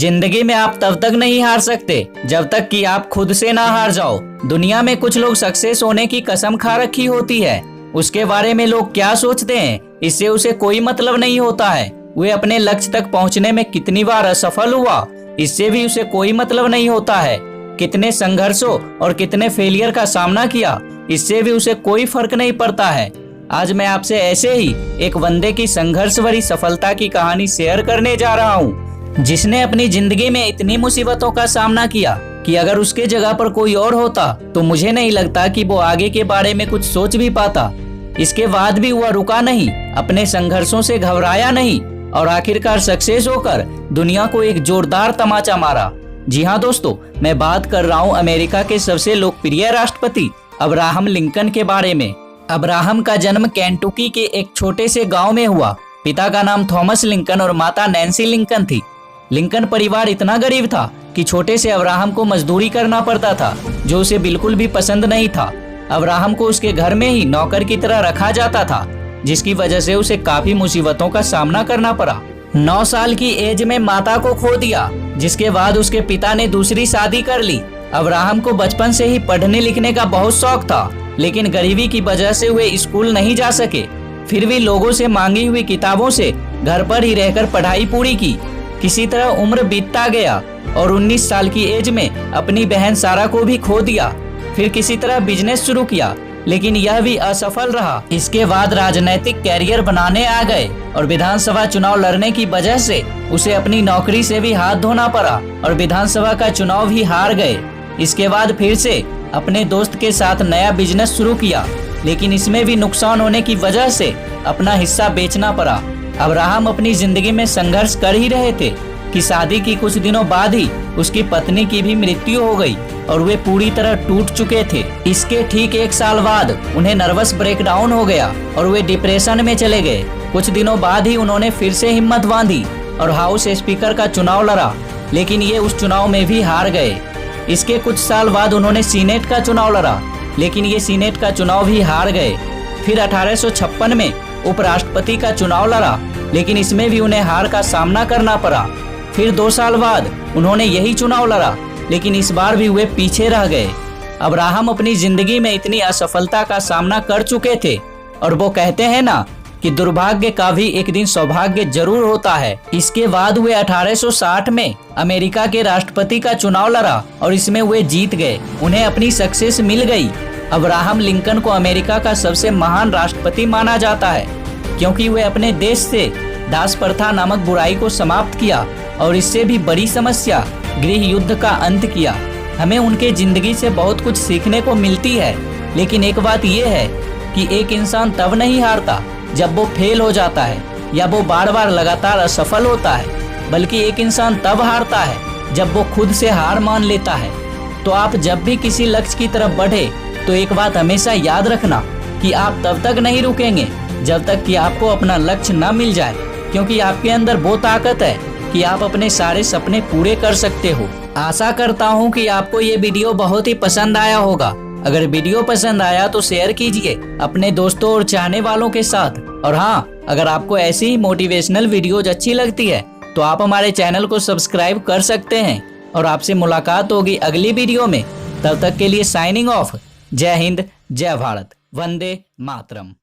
जिंदगी में आप तब तक नहीं हार सकते जब तक कि आप खुद से ना हार जाओ। दुनिया में कुछ लोग सक्सेस होने की कसम खा रखी होती है, उसके बारे में लोग क्या सोचते हैं इससे उसे कोई मतलब नहीं होता है। वे अपने लक्ष्य तक पहुंचने में कितनी बार असफल हुआ इससे भी उसे कोई मतलब नहीं होता है। कितने संघर्षों और कितने फेलियर का सामना किया इससे भी उसे कोई फर्क नहीं पड़ता है। आज मैं आपसे ऐसे ही एक बंदे की संघर्ष भरी सफलता की कहानी शेयर करने जा रहा हूँ, जिसने अपनी जिंदगी में इतनी मुसीबतों का सामना किया कि अगर उसके जगह पर कोई और होता तो मुझे नहीं लगता कि वो आगे के बारे में कुछ सोच भी पाता। इसके बाद भी वह रुका नहीं, अपने संघर्षों से घबराया नहीं और आखिरकार सक्सेस होकर दुनिया को एक जोरदार तमाचा मारा। जी हाँ दोस्तों, मैं बात कर रहा हूँ अमेरिका के सबसे लोकप्रिय राष्ट्रपति अब्राहम लिंकन के बारे में। अब्राहम का जन्म केंटुकी के एक छोटे से गांव में हुआ। पिता का नाम थॉमस लिंकन और माता नैन्सी लिंकन थी। लिंकन परिवार इतना गरीब था कि छोटे से अब्राहम को मजदूरी करना पड़ता था, जो उसे बिल्कुल भी पसंद नहीं था। अब्राहम को उसके घर में ही नौकर की तरह रखा जाता था, जिसकी वजह से उसे काफी मुसीबतों का सामना करना पड़ा। 9 साल की एज में माता को खो दिया, जिसके बाद उसके पिता ने दूसरी शादी कर ली। अब्राहम को बचपन से ही पढ़ने लिखने का बहुत शौक था, लेकिन गरीबी की वजह से वे स्कूल नहीं जा सके। फिर भी लोगों से मांगी हुई किताबों से घर पर ही रहकर पढ़ाई पूरी की। किसी तरह उम्र बीतता गया और 19 साल की एज में अपनी बहन सारा को भी खो दिया। फिर किसी तरह बिजनेस शुरू किया, लेकिन यह भी असफल रहा। इसके बाद राजनीतिक कैरियर बनाने आ गए और विधानसभा चुनाव लड़ने की वजह से उसे अपनी नौकरी से भी हाथ धोना पड़ा और विधानसभा का चुनाव भी हार गए। इसके बाद फिर से अपने दोस्त के साथ नया बिजनेस शुरू किया, लेकिन इसमें भी नुकसान होने की वजह से अपना हिस्सा बेचना पड़ा। अब्राहम अपनी जिंदगी में संघर्ष कर ही रहे थे कि शादी की कुछ दिनों बाद ही उसकी पत्नी की भी मृत्यु हो गई और वे पूरी तरह टूट चुके थे। इसके ठीक 1 साल बाद उन्हें नर्वस ब्रेकडाउन हो गया और वे डिप्रेशन में चले गए। कुछ दिनों बाद ही उन्होंने फिर से हिम्मत बांधी और हाउस स्पीकर का चुनाव लड़ा, लेकिन ये उस चुनाव में भी हार गए। इसके कुछ साल बाद उन्होंने सीनेट का चुनाव लड़ा, लेकिन ये सीनेट का चुनाव भी हार गए। फिर 1856 में उपराष्ट्रपति का चुनाव लड़ा, लेकिन इसमें भी उन्हें हार का सामना करना पड़ा। फिर 2 साल बाद उन्होंने यही चुनाव लड़ा, लेकिन इस बार भी वे पीछे रह गए। अब्राहम अपनी जिंदगी में इतनी असफलता का सामना कर चुके थे और वो कहते हैं ना कि दुर्भाग्य का भी एक दिन सौभाग्य जरूर होता है। इसके बाद वे 1860 में अमेरिका के राष्ट्रपति का चुनाव लड़ा और इसमें वे जीत गए। उन्हें अपनी सक्सेस मिल गई। अब्राहम लिंकन को अमेरिका का सबसे महान राष्ट्रपति माना जाता है, क्योंकि वे अपने देश से दास प्रथा नामक बुराई को समाप्त किया और इससे भी बड़ी समस्या गृह युद्ध का अंत किया। हमें उनके जिंदगी से बहुत कुछ सीखने को मिलती है, लेकिन एक बात यह है कि एक इंसान तब नहीं हारता जब वो फेल हो जाता है या वो बार बार लगातार असफल होता है, बल्कि एक इंसान तब हारता है जब वो खुद से हार मान लेता है। तो आप जब भी किसी लक्ष्य की तरफ बढ़े तो एक बात हमेशा याद रखना कि आप तब तक नहीं रुकेंगे जब तक कि आपको अपना लक्ष्य न मिल जाए, क्योंकि आपके अंदर वो ताकत है कि आप अपने सारे सपने पूरे कर सकते हो। आशा करता हूँ कि आपको ये वीडियो बहुत ही पसंद आया होगा। अगर वीडियो पसंद आया तो शेयर कीजिए अपने दोस्तों और चाहने वालों के साथ। और हाँ, अगर आपको ऐसी ही मोटिवेशनल वीडियोज अच्छी लगती है तो आप हमारे चैनल को सब्सक्राइब कर सकते हैं। और आपसे मुलाकात होगी अगली वीडियो में। तब तक के लिए साइनिंग ऑफ। जय हिंद, जय भारत, वंदे मातरम।